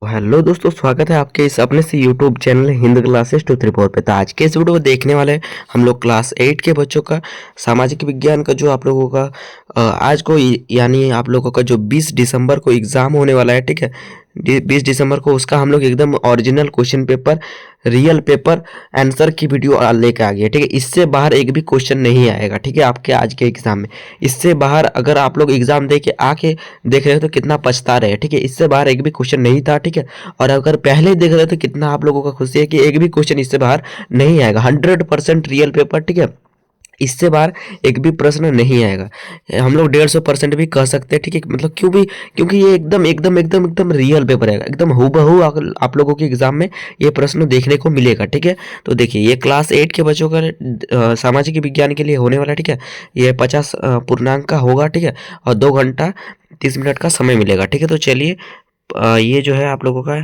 Hello दोस्तों, स्वागत है आपके इस अपने से यूट्यूब चैनल हिंद क्लासेस 234 पे। तो आज के इस वीडियो को देखने वाले हैं हम लोग क्लास 8 के बच्चों का सामाजिक विज्ञान का जो आप लोगों का आज को यानी आप लोगों का जो 20 दिसंबर को एग्ज़ाम होने वाला है, ठीक है। 20 दिसंबर को उसका हम लोग एकदम original question paper, real paper answer की वीडियो लेके आ गए, ठीक है। इससे बाहर एक भी क्वेश्चन नहीं आएगा, ठीक है, आपके आज के एग्ज़ाम में। इससे बाहर अगर आप लोग एग्ज़ाम दे के आके देख रहे हो तो कितना पछता रहे, ठीक है। इससे बाहर एक भी क्वेश्चन नहीं था, ठीक है। और अगर पहले ही देख रहे हो तो कितना आप लोगों का खुशी है कि एक भी क्वेश्चन इससे बाहर नहीं आएगा। 100% रियल पेपर, ठीक है। इससे बाहर एक भी प्रश्न नहीं आएगा। हम लोग 150% भी कह सकते हैं, ठीक है। मतलब क्यों भी, क्योंकि ये एकदम एकदम एकदम एकदम रियल पेपर आएगा, एकदम हूबहू आप लोगों के एग्जाम में ये प्रश्न देखने को मिलेगा, ठीक है। तो देखिए, ये क्लास 8 के बच्चों का सामाजिक विज्ञान के लिए होने वाला, ठीक है। ये 50 पूर्णांक का होगा, ठीक है। और 2 घंटा 30 मिनट का समय मिलेगा, ठीक है। तो चलिए, ये जो है आप लोगों का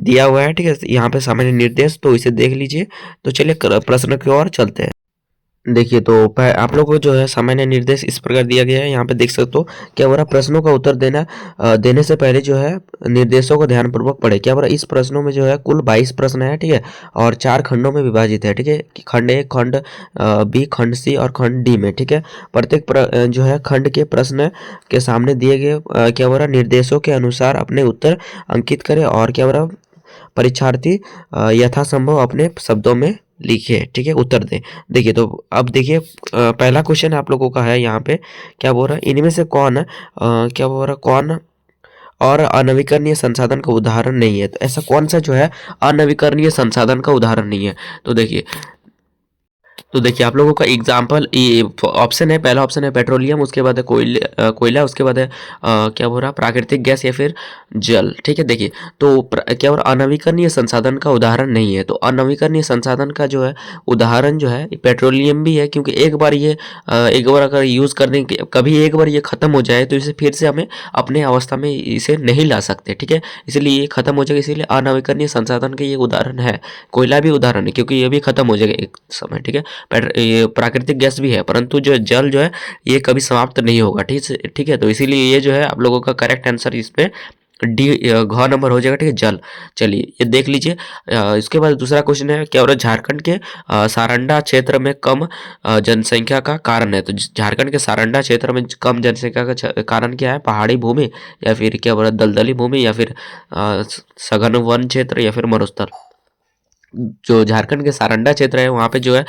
दिया हुआ है, ठीक है। यहाँ पे सामान्य निर्देश, तो इसे देख लीजिए। तो चलिए प्रश्न की ओर चलते हैं। देखिए, तो आप लोगों को जो है सामान्य निर्देश इस प्रकार दिया गया है। यहाँ पे देख सकते हो, क्या हो रहा, प्रश्नों का उत्तर देने से पहले जो है निर्देशों को ध्यानपूर्वक पढ़े। क्या हो रहा, इस प्रश्नों में जो है कुल 22 प्रश्न है, ठीक है। और 4 खंडों में विभाजित है, ठीक है। कि खंड ए, खंड बी, खंड सी और खंड डी में, ठीक है। प्रत्येक जो है खंड के प्रश्न के सामने दिए गए क्या हो रहा, निर्देशों के अनुसार अपने उत्तर अंकित करें। और क्या हो रहा, परीक्षार्थी यथासंभव अपने शब्दों में लिखे, ठीक है, उत्तर दें। देखिए, तो अब देखिए, पहला क्वेश्चन आप लोगों का है यहाँ पे। क्या बोल रहा है, इनमें से कौन क्या बोल रहा, कौन और अनवीकरणीय संसाधन का उदाहरण नहीं है। तो ऐसा कौन सा जो है अनवीकरणीय संसाधन का उदाहरण नहीं है। तो देखिए आप लोगों का एग्जाम्पल ये ऑप्शन है। पहला ऑप्शन है पेट्रोलियम, उसके बाद है कोयला, उसके बाद है क्या बोल रहा, प्राकृतिक गैस या फिर जल, ठीक है। देखिए, तो क्या बोल रहा, अनवीकरणीय संसाधन का उदाहरण नहीं है। तो अनवीकरणीय संसाधन का जो है उदाहरण जो है पेट्रोलियम भी है, क्योंकि एक बार अगर यूज़ करने के कभी एक बार ये ख़त्म हो जाए तो इसे फिर से हमें अपने अवस्था में इसे नहीं ला सकते, ठीक है। इसलिए ये ख़त्म हो जाएगा, इसीलिए अनवीकरणीय संसाधन का ये उदाहरण है। कोयला भी उदाहरण है, क्योंकि ये भी ख़त्म हो जाएगा एक समय, ठीक है। ये प्राकृतिक गैस भी है, परंतु जो जल जो है ये कभी समाप्त नहीं होगा, ठीक है। तो इसीलिए ये जो है आप लोगों का करेक्ट आंसर इस पे डी घ नंबर हो जाएगा, ठीक है, जल। चलिए, ये देख लीजिए। इसके बाद दूसरा क्वेश्चन है, क्या हो रहा है, झारखंड के सारंडा क्षेत्र में कम जनसंख्या का कारण है। तो झारखंड के सारंडा क्षेत्र में कम जनसंख्या का कारण क्या है, पहाड़ी भूमि या फिर क्या हो रहा है, दलदली भूमि या फिर सघन वन क्षेत्र या फिर मरुस्थल। जो झारखंड के सारंडा क्षेत्र है वहाँ पे जो है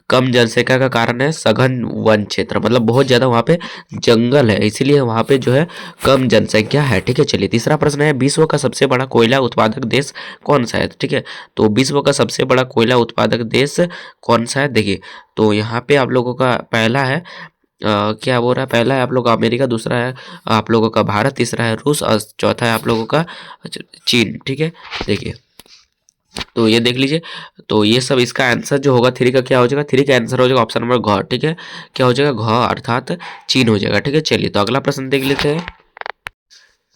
कम जनसंख्या का कारण है सघन वन क्षेत्र, मतलब बहुत ज़्यादा वहाँ पे जंगल है, इसीलिए वहाँ पे जो है कम जनसंख्या है, ठीक है। चलिए, तीसरा प्रश्न है, विश्व का सबसे बड़ा कोयला उत्पादक देश कौन सा है, ठीक है। तो विश्व का सबसे बड़ा कोयला उत्पादक देश कौन सा है। देखिए, तो यहाँ पे आप लोगों का पहला है क्या बोल रहा है, पहला है आप लोग का अमेरिका, दूसरा है आप लोगों का भारत, तीसरा है रूस और चौथा है आप लोगों का चीन, ठीक है। देखिए, तो ये देख लीजिए। तो ये सब इसका आंसर जो होगा थ्री का क्या हो जाएगा, थ्री का आंसर हो जाएगा ऑप्शन नंबर घ, ठीक है। क्या हो जाएगा, घ अर्थात चीन हो जाएगा, ठीक है। चलिए, तो अगला प्रश्न देख लेते हैं।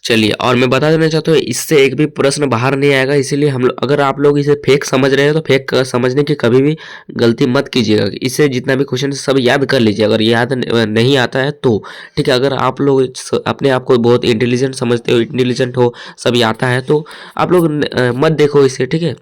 चलिए, और मैं बता देना चाहता हूँ इससे एक भी प्रश्न बाहर नहीं आएगा, इसीलिए हम लोग, अगर आप लोग इसे फेक समझ रहे हैं तो फेक समझने की कभी भी गलती मत कीजिएगा। इससे जितना भी क्वेश्चन है सब याद कर लीजिए, अगर याद नहीं आता है तो, ठीक है। अगर आप लोग अपने आप को बहुत इंटेलिजेंट समझते हो, इंटेलिजेंट हो, सब आता है, तो आप लोग मत देखो इसे, ठीक है।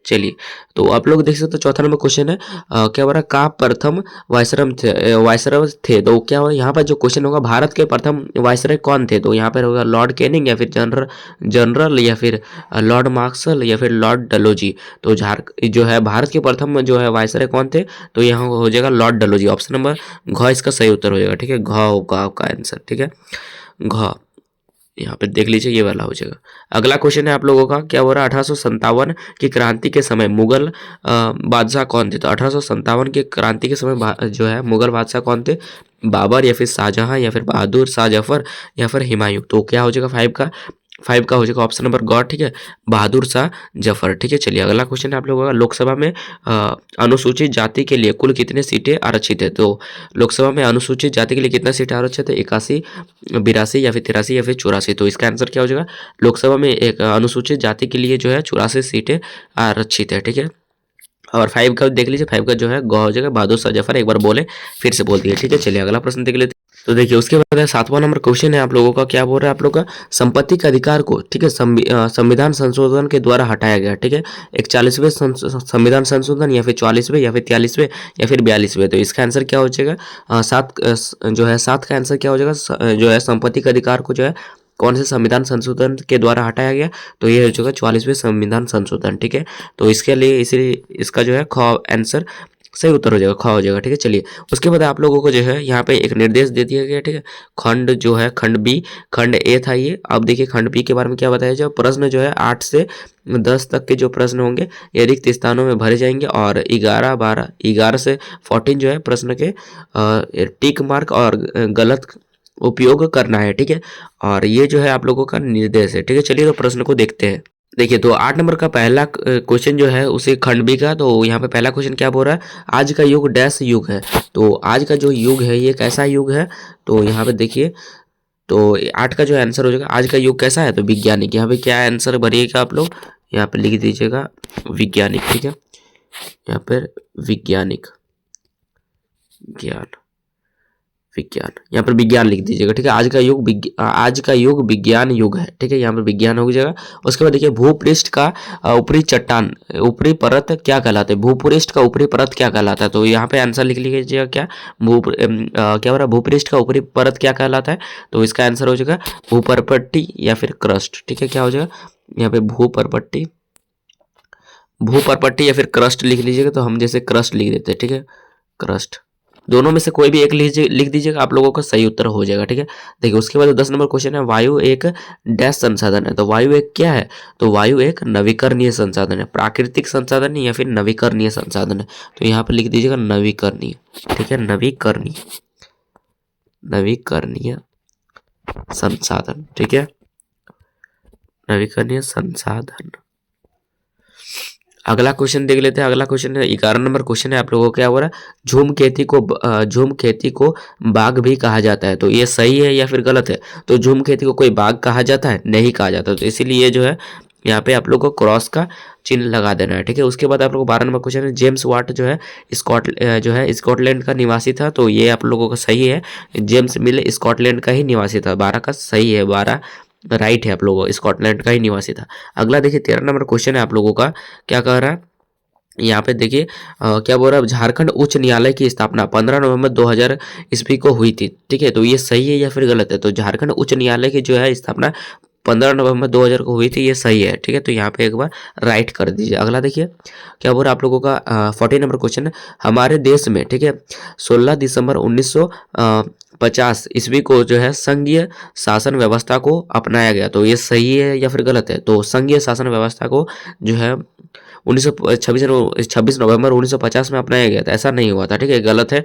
चलिए, तो आप लोग देख सकते हो चौथा नंबर क्वेश्चन है, क्या बोल रहा है, का प्रथम वायसरय थे। तो क्या हुआ यहाँ पर जो क्वेश्चन होगा, भारत के प्रथम वायसरय कौन थे। तो यहाँ पर होगा लॉर्ड कैनिंग या फिर जनरल जनरल या फिर लॉर्ड मार्शल या फिर लॉर्ड डलोजी। तो जो है भारत के प्रथम जो है वायसरय कौन थे, तो यहाँ हो जाएगा लॉर्ड डलोजी। ऑप्शन नंबर घ इसका सही उत्तर हो जाएगा, ठीक है। घ होगा आपका आंसर, ठीक है, घ। यहाँ पे देख लीजिए, ये वाला हो जाएगा। अगला क्वेश्चन है आप लोगों का, क्या हो रहा है, 1857 की क्रांति के समय मुगल बादशाह कौन थे। तो 1857 की क्रांति के समय जो है मुगल बादशाह कौन थे, बाबर या फिर शाहजहां या फिर बहादुर शाह जफर या फिर हुमायूं। तो क्या हो जाएगा, फाइव का हो जाएगा ऑप्शन नंबर ग, ठीक है, बहादुर शाह जफर, ठीक है। चलिए, अगला क्वेश्चन है आप लोगों का, लोकसभा में अनुसूचित जाति के लिए कुल कितने सीटें आरक्षित है। तो लोकसभा में अनुसूचित जाति के लिए कितना सीटें आरक्षित है, 81, 82 या फिर 83 या फिर 84। तो इसका आंसर क्या हो जाएगा, लोकसभा में एक अनुसूचित जाति के लिए जो है 84 सीटें आरक्षित है, ठीक है। और 5 का देख लीजिए, 5 का जो है गौ हो जाएगा बहादुर शाह जफर, एक बार बोले फिर से बोल दिए, ठीक है। चलिए अगला प्रश्न देख लेते हैं। तो देखिए उसके बाद है 7वां नंबर क्वेश्चन है आप लोगों का, क्या बोल रहा है आप लोग का, संपत्ति के अधिकार को, ठीक है, संविधान संशोधन के द्वारा हटाया गया, ठीक है। 41वें संविधान संशोधन, या फिर 44वें, या फिर 43वें, या फिर 42वें। तो इसका आंसर क्या हो जाएगा, जो है 7 का आंसर क्या हो जाएगा, जो है संपत्ति के अधिकार को जो है कौन से संविधान संशोधन के द्वारा हटाया गया, तो ये हो जाएगा 44वें संविधान संशोधन, ठीक है। तो इसके लिए इसीलिए इसका जो है ख आंसर सही उत्तर हो जाएगा, ख हो जाएगा, ठीक है। चलिए उसके बाद आप लोगों को जो है यहाँ पे एक निर्देश दे दिया गया, ठीक है। खंड जो है खंड बी, खंड ए था ये। अब देखिए खंड बी के बारे में क्या बताया जाए, प्रश्न जो है 8 से 10 तक के जो प्रश्न होंगे ये रिक्त स्थानों में भरे जाएंगे, और 11 से 14 जो है प्रश्न के टिक मार्क और गलत उपयोग करना है, ठीक है। और ये जो है आप लोगों का निर्देश है, ठीक है। चलिए तो प्रश्न को देखते हैं। देखिए तो 8 नंबर का पहला क्वेश्चन जो है उसे खंड बी का, तो यहाँ पे पहला क्वेश्चन क्या बोल रहा है, आज का युग डैश युग है। तो आज का जो युग है ये कैसा युग है, तो यहाँ पे देखिए, तो 8 का जो आंसर हो जाएगा आज का युग कैसा है, तो वैज्ञानिक। यहाँ पे क्या आंसर भरिएगा आप लोग, यहाँ पे लिख दीजिएगा वैज्ञानिक, ठीक है। यहाँ पर वैज्ञानिक, ज्ञान, विज्ञान, यहाँ पर विज्ञान लिख दीजिएगा, ठीक है। आज का युग विज्ञान युग है, ठीक है। यहाँ पर विज्ञान हो जाएगा। उसके बाद देखिए भूपृष्ठ का ऊपरी चट्टान, ऊपरी परत क्या कहलाता है, भूपृष्ठ का ऊपरी परत क्या कहलाता है, तो यहाँ पे आंसर लिख लीजिएगा क्या, क्या हो रहा है, भूपृष्ठ का ऊपरी परत क्या कहलाता है, तो इसका आंसर हो जाएगा भूपरपट्टी या फिर क्रस्ट, ठीक है। क्या हो जाएगा यहाँ पे भूपरपट्टी, भूपरपट्टी या फिर क्रस्ट लिख लीजिएगा, तो हम जैसे क्रस्ट लिख देते हैं, ठीक है, क्रस्ट। दोनों में से कोई भी एक लिख दीजिएगा, आप लोगों का सही उत्तर हो जाएगा, ठीक है। देखिए उसके बाद 10 नंबर क्वेश्चन है, वायु एक डैश संसाधन है, तो वायु एक क्या है, तो वायु एक नवीकरणीय संसाधन है, प्राकृतिक संसाधन है या फिर नवीकरणीय संसाधन है, तो यहाँ पे लिख दीजिएगा नवीकरणीय, ठीक है, नवीकरणीय, नवीकरणीय संसाधन, ठीक है, नवीकरणीय संसाधन। अगला क्वेश्चन देख लेते हैं। अगला क्वेश्चन है 11 नंबर क्वेश्चन है आप लोगों को, क्या हो रहा है, झूम खेती को बाग भी कहा जाता है, तो ये सही है या फिर गलत है, तो झूम खेती को कोई बाग कहा जाता है, नहीं कहा जाता, तो इसीलिए जो है यहाँ पे आप लोग को क्रॉस का चिन्ह लगा देना है, ठीक है। उसके बाद आप लोग को 12 नंबर क्वेश्चन है, जेम्स वाट जो है स्कॉटलैंड का निवासी था, तो ये आप लोगों का सही है, जेम्स मिल स्कॉटलैंड का ही निवासी था, 12 का सही है, 12 राइट है आप लोगों, स्कॉटलैंड का ही निवासी था। अगला देखिए 13 नंबर क्वेश्चन है आप लोगों का, क्या कह रहा है, यहाँ पे देखिए क्या बोल रहा है, झारखंड उच्च न्यायालय की स्थापना 15 नवंबर 2000 ईस्वी को हुई थी, ठीक है। तो ये सही है या फिर गलत है, तो झारखंड उच्च न्यायालय की जो है स्थापना 15 नवंबर 2000 को हुई थी, ये सही है, ठीक है। तो यहाँ पे एक बार राइट कर दीजिए। अगला देखिए क्या बोल रहा है आप लोगों का 14 नंबर क्वेश्चन है, हमारे देश में, ठीक है, 16 दिसंबर 1950 ईस्वी को जो है संघीय शासन व्यवस्था को अपनाया गया, तो ये सही है या फिर गलत है, तो संघीय शासन व्यवस्था को जो है 26 नवंबर 1950 में अपनाया गया था, ऐसा नहीं हुआ था, ठीक है, गलत है।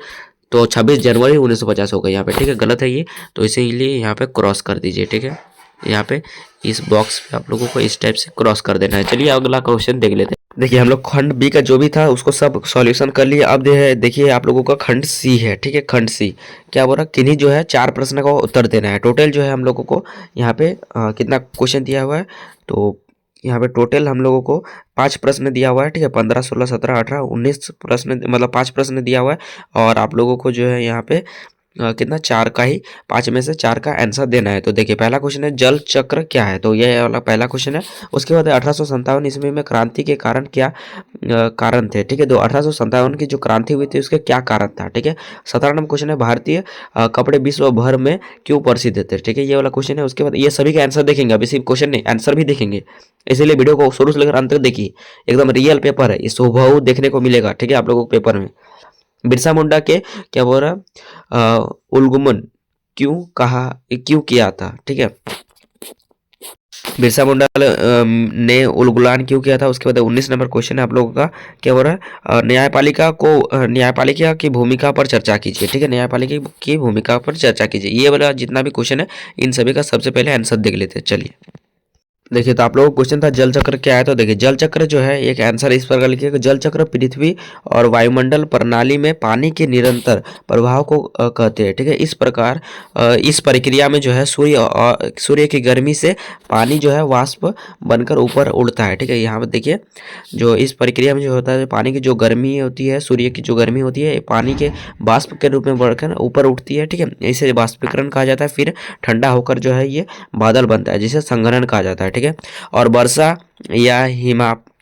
तो 26 जनवरी 1950 होगा यहाँ पे, ठीक है, गलत है ये, तो इसीलिए यहाँ पे क्रॉस कर दीजिए, ठीक है। यहाँ पे इस बॉक्स पे आप लोगों को इस टाइप से क्रॉस कर देना है। चलिए अगला क्वेश्चन देख लेते हैं। देखिए हम लोग खंड बी का जो भी था उसको सब सॉल्यूशन कर लिए। अब देखिए आप लोगों का खंड सी है, ठीक है। खंड सी क्या बोल रहा है, किन्हीं जो है 4 प्रश्न का उत्तर देना है। टोटल जो है हम लोगों को यहाँ पे कितना क्वेश्चन दिया हुआ है, तो यहाँ पे टोटल हम लोगों को 5 प्रश्न दिया हुआ है, ठीक है। 15, 16, 17, 18, 19 प्रश्न, मतलब 5 प्रश्न दिया हुआ है, और आप लोगों को जो है यहाँ पे कितना 4 का ही 5 में से 4 का आंसर देना है। तो देखिए पहला क्वेश्चन है जल चक्र क्या है, तो ये वाला पहला क्वेश्चन है। उसके बाद 1857 ईस्वी में क्रांति के कारण क्या कारण थे, ठीक है। तो 1857 की जो क्रांति हुई थी उसके क्या कारण था, ठीक है। 17 नंबर क्वेश्चन है भारतीय कपड़े विश्व भर में क्यों प्रसिद्ध थे, ठीक है, ये वाला क्वेश्चन है। उसके बाद ये सभी का आंसर देखेंगे, अभी सिर्फ क्वेश्चन नहीं आंसर भी देखेंगे, इसीलिए वीडियो को शुरू से लेकर अंत तक देखिए, एकदम रियल पेपर है, इस हुबहू देखने को मिलेगा, ठीक है, आप लोगों को पेपर में। बिरसा मुंडा के क्या बोल रहा उल्गुमन क्यों किया था, ठीक है, बिरसा मुंडा ने उलगुलान क्यों किया था। उसके बाद 19 नंबर क्वेश्चन है आप लोगों का, क्या बोल रहा है न्यायपालिका की भूमिका पर चर्चा कीजिए, ठीक है, न्यायपालिका की भूमिका पर चर्चा कीजिए। ये वाला जितना भी क्वेश्चन है इन सभी का सबसे पहले आंसर देख लेते हैं। चलिए देखिए तो आप लोगों को क्वेश्चन था जल चक्र क्या है। तो देखिए जल चक्र जो है एक आंसर इस प्रकार लिखिएगा, जल चक्र पृथ्वी और वायुमंडल प्रणाली में पानी के निरंतर प्रवाह को कहते हैं। ठीक है, इस प्रकार इस प्रक्रिया में जो है सूर्य की गर्मी से पानी जो है वाष्प बनकर ऊपर उड़ता है। ठीक है, यहाँ पर देखिए जो इस प्रक्रिया में जो होता है, पानी की जो गर्मी होती है, सूर्य की जो गर्मी होती है, पानी के वाष्प के रूप में बढ़कर ऊपर उठती है। ठीक है, इसे वाष्पीकरण कहा जाता है। फिर ठंडा होकर जो है ये बादल बनता है, जिसे संघनन कहा जाता है। ठीक है, और वर्षा या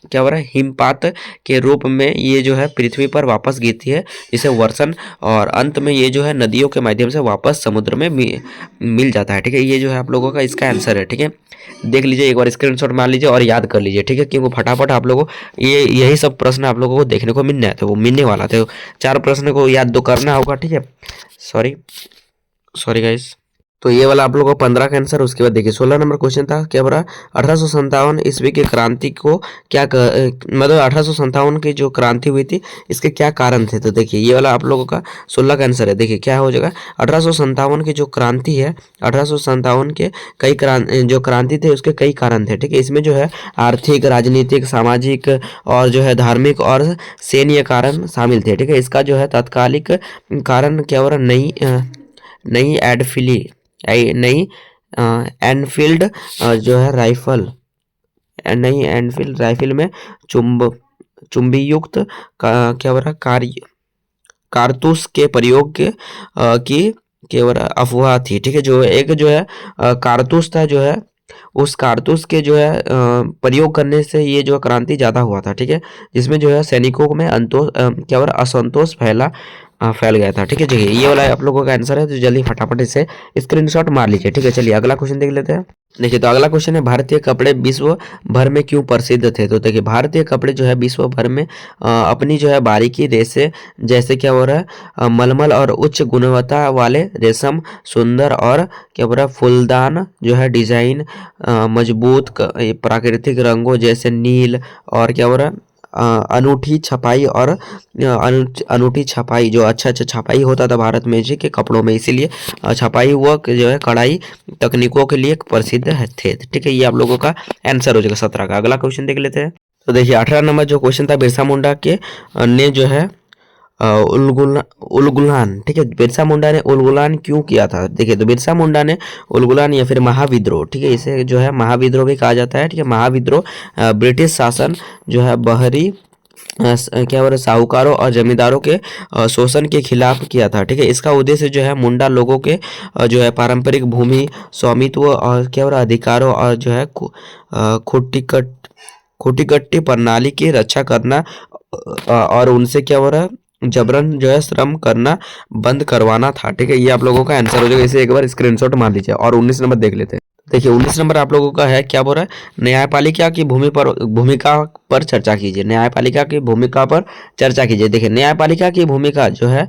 क्या हो रहा है, हिमपात के रूप में ये जो है पृथ्वी पर वापस गिरती है, जिसे वर्षण, और अंत में ये जो है नदियों के माध्यम से वापस समुद्र में मिल जाता है। ठीक है, ये जो है आप लोगों का इसका आंसर है। ठीक है, देख लीजिए एक बार स्क्रीनशॉट मार लीजिए और याद कर लीजिए। ठीक है, क्योंकि फटाफट आप लोगों को यही सब प्रश्न आप लोगों को देखने को मिलने थे, वो मिलने वाला थे। 4 प्रश्न को याद तो करना होगा। ठीक है, सॉरी गाइस। तो ये वाला आप लोगों को 15 का आंसर। उसके बाद देखिए 16 नंबर क्वेश्चन था, क्या बोला, 1857 ईस्वी की क्रांति को मतलब 1857 की जो क्रांति हुई थी, इसके क्या कारण थे। तो देखिए ये वाला आप लोगों का 16 का आंसर है। देखिए क्या हो जाएगा, 1857 की जो क्रांति है, 1857 के जो क्रांति थे उसके कई कारण थे। ठीक है, इसमें जो है आर्थिक, राजनीतिक, सामाजिक और जो है धार्मिक और सैन्य कारण शामिल थे। ठीक है, इसका जो है तात्कालिक कारण क्या हो रहा, नई नई एनफील्ड जो है राइफल, नई एनफील्ड राइफल में चुंबी युक्त क्या हो रहा कारतूस के प्रयोग की केवल अफवाह थी। ठीक है, जो एक जो है कारतूस था, जो है उस कारतूस के जो है प्रयोग करने से ये जो क्रांति ज़्यादा हुआ था। ठीक है, जिसमें जो है सैनिकों में क्या हो रहा असंतोष फैल गया था। ठीक है, चलिए ये वाला आप लोगों का आंसर है। तो जल्दी फटाफट इसे स्क्रीनशॉट मार लीजिए। ठीक है, चलिए अगला क्वेश्चन देख लेते हैं। देखिए तो अगला क्वेश्चन है, भारतीय कपड़े विश्व भर में क्यों प्रसिद्ध थे। तो देखिए भारतीय कपड़े जो है विश्व भर में अपनी जो है बारीकी रेशे, जैसे क्या हो रहा है मलमल और उच्च गुणवत्ता वाले रेशम, सुंदर और क्या हो रहा है फूलदान जो है डिजाइन, मजबूत प्राकृतिक रंगों जैसे नील, और क्या हो रहा है अनूठी छपाई और अनूठी छपाई, जो अच्छा छपाई होता था भारत में जी के कपड़ों में, इसीलिए छपाई हुआ जो है कढ़ाई तकनीकों के लिए प्रसिद्ध थे। ठीक है, ये आप लोगों का आंसर हो जाएगा 17 का। अगला क्वेश्चन देख लेते हैं। तो देखिए 18 नंबर जो क्वेश्चन था, बिरसा मुंडा के ने जो है उलगुलान, ठीक है, बिरसा मुंडा ने उलगुलान क्यों किया था। देखिए तो बिरसा मुंडा ने उलगुलान या फिर महाविद्रोह, ठीक है, इसे जो है महाविद्रोह भी कहा जाता है। ठीक है, महाविद्रोह ब्रिटिश शासन जो है बाहरी क्या बोले साहूकारों और जमींदारों के शोषण के खिलाफ किया था। ठीक है, इसका उद्देश्य जो है मुंडा लोगों के जो है पारंपरिक भूमि स्वामित्व और क्या बोला अधिकारों और जो है खुटीकट्टी प्रणाली की रक्षा करना और उनसे क्या हो रहा है जबरन जो है श्रम करना बंद करवाना था। ठीक है, ये आप लोगों का आंसर हो जाएगा। इसे एक बार स्क्रीनशॉट मार लीजिए। और 19 नंबर देख लेते हैं। देखिए 19 नंबर आप लोगों का है, क्या बोल रहा है, न्यायपालिका की भूमिका पर चर्चा कीजिए। न्यायपालिका की भूमिका पर चर्चा कीजिए। देखिए न्यायपालिका की भूमिका जो है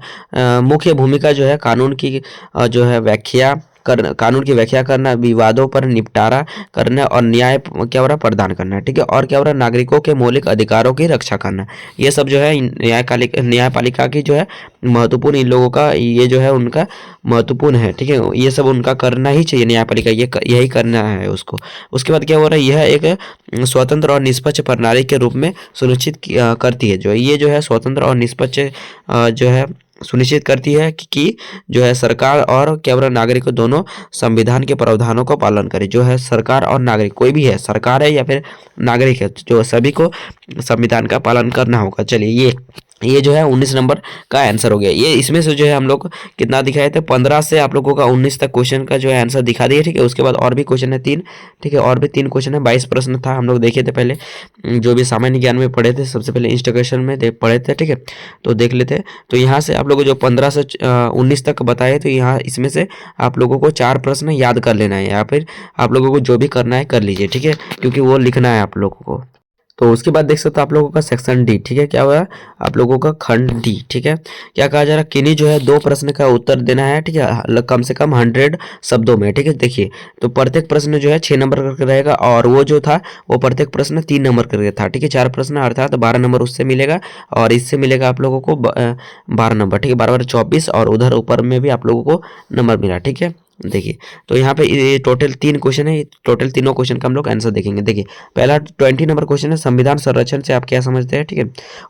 मुख्य भूमिका जो है कानून की जो है कानून की व्याख्या करना, विवादों पर निपटारा करना और न्याय क्या हो रहा प्रदान करना। ठीक है, और क्या हो रहा नागरिकों के मौलिक अधिकारों की रक्षा करना। ये सब जो है न्यायपालिका की जो है महत्वपूर्ण, इन लोगों का ये जो है उनका महत्वपूर्ण है। ठीक है, ये सब उनका करना ही चाहिए। न्यायपालिका यही करना है उसको। उसके बाद क्या हो रहा है, यह एक स्वतंत्र और निष्पक्ष प्रणाली के रूप में सुनिश्चित करती है। जो ये जो है स्वतंत्र और निष्पक्ष जो है सुनिश्चित करती है कि जो है सरकार और क्या बोला नागरिक दोनों संविधान के प्रावधानों का पालन करें। जो है सरकार और नागरिक, कोई भी है, सरकार है या फिर नागरिक है, जो सभी को संविधान का पालन करना होगा। चलिए ये जो है 19 नंबर का आंसर हो गया। ये इसमें से जो है हम लोग कितना दिखाए थे, 15 से आप लोगों का 19 तक क्वेश्चन का जो है आंसर दिखा दिए। ठीक है, उसके बाद और भी क्वेश्चन है 3। ठीक है, और भी 3 क्वेश्चन है। 22 प्रश्न था, हम लोग देखे थे पहले, जो भी सामान्य ज्ञान में पढ़े थे, सबसे पहले इंस्टीट्यूशन में पढ़े थे। ठीक है, तो देख लेते। तो यहाँ से आप लोग जो 15 से 19 तक बताए, तो यहाँ इसमें से आप लोगों को 4 प्रश्न याद कर लेना है, या फिर आप लोगों को जो भी करना है कर लीजिए। ठीक है, क्योंकि वो लिखना है आप लोगों को। तो उसके बाद देख सकते हो आप लोगों का सेक्शन डी। ठीक है, क्या हुआ आप लोगों का खंड डी। ठीक है, क्या कहा जा रहा है, किन्हीं जो है 2 प्रश्न का उत्तर देना है। ठीक है, कम से कम 100 शब्दों में। ठीक है, देखिए तो प्रत्येक प्रश्न जो है 6 नंबर करके रहेगा, और वो जो था वो प्रत्येक प्रश्न 3 नंबर करके था। ठीक है, 4 प्रश्न अर्थात 12 नंबर उससे मिलेगा, और इससे मिलेगा आप लोगों को 12 नंबर। ठीक है, 12 12 24, और उधर ऊपर में भी आप लोगों को नंबर मिला। ठीक है, देखिए, तो यहाँ पे ये टोटल 3 क्वेश्चन है, टोटल तीनों क्वेश्चन का हम लोग आंसर देखेंगे। देखिए, पहला 20 नंबर क्वेश्चन है, संविधान संरक्षण से आप क्या समझते हैं, ठीक है।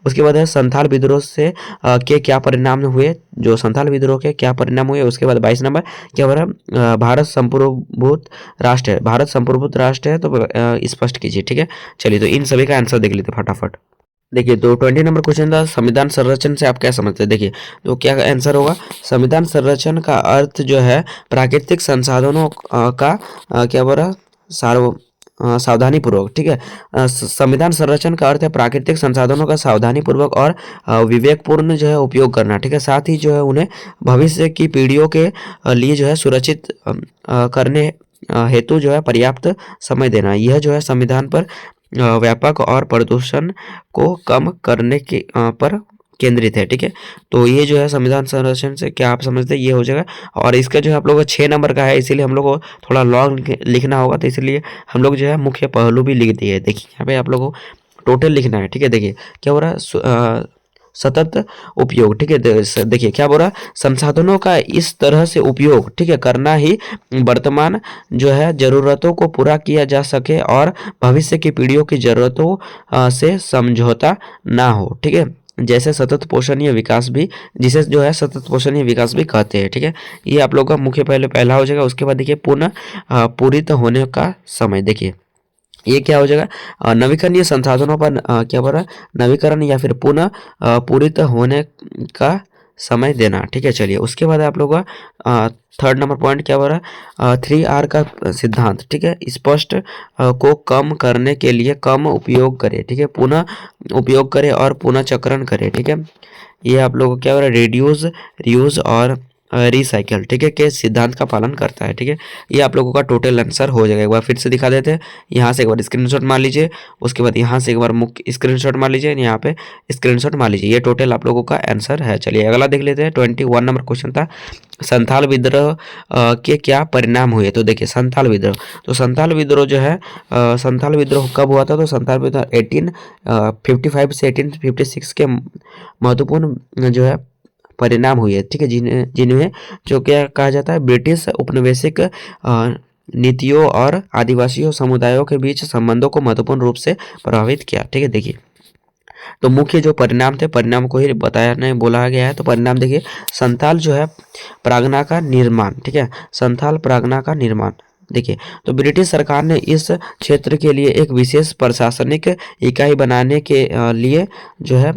उसके बाद है संथाल विद्रोह से के क्या परिणाम हुए, जो संथाल विद्रोह के क्या परिणाम हुए। उसके बाद 22 नंबर क्या हो रहा है, भारत संप्रभुत राष्ट्र है, भारत संप्रभुत राष्ट्र है, तो स्पष्ट कीजिए, ठीक है। चलिए, तो इन सभी का आंसर देख लेते फटाफट। देखिए, तो 20 नंबर क्वेश्चन था, संविधान संरक्षण से आप क्या समझते हैं। देखिए, तो क्या आंसर होगा, संविधान संरक्षण का अर्थ जो है प्राकृतिक संसाधनों का क्या बोल रहा, सावधानी पूर्वक, ठीक है। संविधान संरक्षण का अर्थ है प्राकृतिक संसाधनों का सावधानी पूर्वक और विवेकपूर्ण जो है उपयोग करना, ठीक है। साथ ही जो है उन्हें भविष्य की पीढ़ियों के लिए जो है सुरक्षित करने हेतु जो है पर्याप्त समय देना। यह जो है संविधान पर व्यापक और प्रदूषण को कम करने के पर केंद्रित है, ठीक है। तो ये जो है संविधान संरक्षण से क्या आप समझते हैं, ये हो जाएगा। और इसका जो है आप लोगों को 6 नंबर का है, इसीलिए हम लोग को थोड़ा लॉन्ग लिखना होगा, तो इसलिए हम लोग जो है मुख्य पहलू भी लिख दिए। देखिए, यहाँ पे आप लोगों को टोटल लिखना है, ठीक है। देखिए क्या हो रहा है, सतत उपयोग, ठीक है। देखिए क्या बोल रहा है, संसाधनों का इस तरह से उपयोग, ठीक है, करना ही वर्तमान जो है जरूरतों को पूरा किया जा सके और भविष्य की पीढ़ियों की जरूरतों से समझौता ना हो, ठीक है। जैसे सतत पोषणीय विकास भी, जिसे जो है सतत पोषणीय विकास भी कहते हैं, ठीक है। ये आप लोग का मुख्य पहला हो जाएगा। उसके बाद देखिए पुनः पूरित होने का समय। देखिए ये क्या हो जाएगा, नवीकरणीय संसाधनों पर क्या बोल रहा है, नवीकरण या फिर पुनः पूरित होने का समय देना, ठीक है। चलिए, उसके बाद आप लोग का 3rd नंबर पॉइंट क्या बोल रहा है, 3R का सिद्धांत, ठीक है। स्पष्ट को कम करने के लिए कम उपयोग करें, ठीक है, पुनः उपयोग करें और पुनः चक्रण करें, ठीक है। ये आप लोगों को क्या हो रहा है, रिड्यूस, रियूज और रिसाइकल, ठीक है, के सिद्धांत का पालन करता है, ठीक है। ये आप लोगों का टोटल आंसर हो जाएगा। एक बार फिर से दिखा देते हैं, यहाँ से एक बार स्क्रीनशॉट मार लीजिए, उसके बाद यहाँ से एक बार मुख्य स्क्रीनशॉट मार लीजिए, यहाँ पे स्क्रीनशॉट मार लीजिए। ये टोटल आप लोगों का आंसर है। चलिए अगला देख लेते हैं। 21 नंबर क्वेश्चन था, संथाल विद्रोह के क्या परिणाम हुए। तो देखिए संथाल विद्रोह, तो संथाल विद्रोह जो है, संथाल विद्रोह कब हुआ था, तो संथाल विद्रोह 1855 से 1856 के महत्वपूर्ण जो है परिणाम हुए, ठीक है, जिन्हें जो क्या कहा जाता है, ब्रिटिश उपनिवेशिक नीतियों और आदिवासियों समुदायों के बीच संबंधों को महत्वपूर्ण रूप से प्रभावित किया, ठीक है। देखिए, तो मुख्य जो परिणाम थे, परिणाम को ही बताया नहीं बोला गया है। तो परिणाम देखिए, संथाल जो है प्रागना का निर्माण, ठीक है, संथाल प्रागना का निर्माण। देखिए, तो ब्रिटिश सरकार ने इस क्षेत्र के लिए एक विशेष प्रशासनिक इकाई बनाने के लिए जो है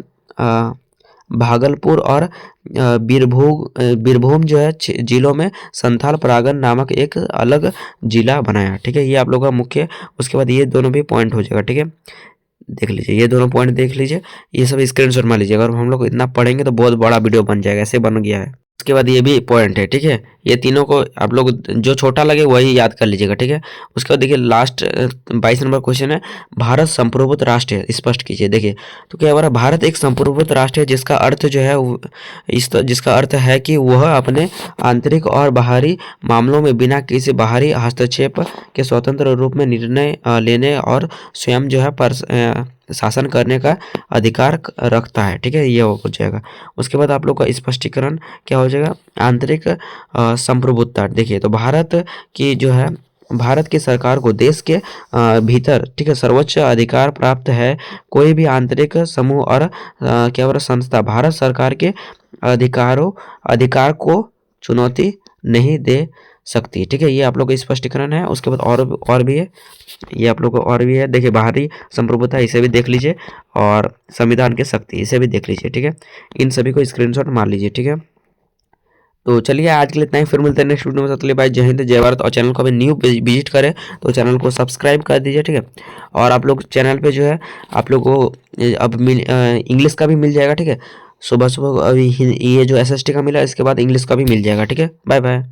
भागलपुर और बीरभूम जो है जिलों में संथाल परागण नामक एक अलग जिला बनाया, ठीक है। ये आप लोगों का मुख्य, उसके बाद ये दोनों भी पॉइंट हो जाएगा, ठीक है। देख लीजिए, ये दोनों पॉइंट देख लीजिए, ये सब स्क्रीनशॉट मार लीजिए। अगर हम लोग इतना पढ़ेंगे तो बहुत बड़ा वीडियो बन जाएगा, ऐसे बन गया है। उसके बाद ये भी पॉइंट है, ठीक है। ये तीनों को आप लोग जो छोटा लगे वही याद कर लीजिएगा, ठीक है। उसके बाद देखिए लास्ट 22 नंबर क्वेश्चन है, भारत संप्रभुत राष्ट्र है, स्पष्ट कीजिए। देखिए, तो क्या हमारा भारत एक संप्रभुत राष्ट्र है, जिसका अर्थ जो है जिसका अर्थ है कि वह अपने आंतरिक और बाहरी मामलों में बिना किसी बाहरी हस्तक्षेप के स्वतंत्र रूप में निर्णय लेने और स्वयं जो है शासन करने का अधिकार रखता है, ठीक है। ये हो जाएगा। उसके बाद आप लोग का स्पष्टीकरण क्या हो जाएगा, आंतरिक संप्रभुत्ता। देखिए, तो भारत की जो है, भारत की सरकार को देश के भीतर, ठीक है, सर्वोच्च अधिकार प्राप्त है। कोई भी आंतरिक समूह और क्या बोला संस्था भारत सरकार के अधिकार को चुनौती नहीं दे सकती, ठीक है। ये आप लोग का स्पष्टीकरण है। उसके बाद और भी है, ये आप लोग को और भी है। देखिए, बाहरी संप्रभुता, इसे भी देख लीजिए, और संविधान की शक्ति, इसे भी देख लीजिए, ठीक है। इन सभी को स्क्रीनशॉट मार लीजिए, ठीक है। तो चलिए आज के लिए इतना ही, फिर मिलते हैं नेक्स्ट वीडियो में। चलिए भाई, जय हिंद जय भारत। और चैनल को अभी न्यू विजिट करें तो चैनल को सब्सक्राइब कर दीजिए, ठीक है। और आप लोग चैनल पे जो है आप लोग को अब इंग्लिश का भी मिल जाएगा, ठीक है। सुबह सुबह अभी ये जो SST का मिला, इसके बाद इंग्लिश का भी मिल जाएगा, ठीक है। Bye bye.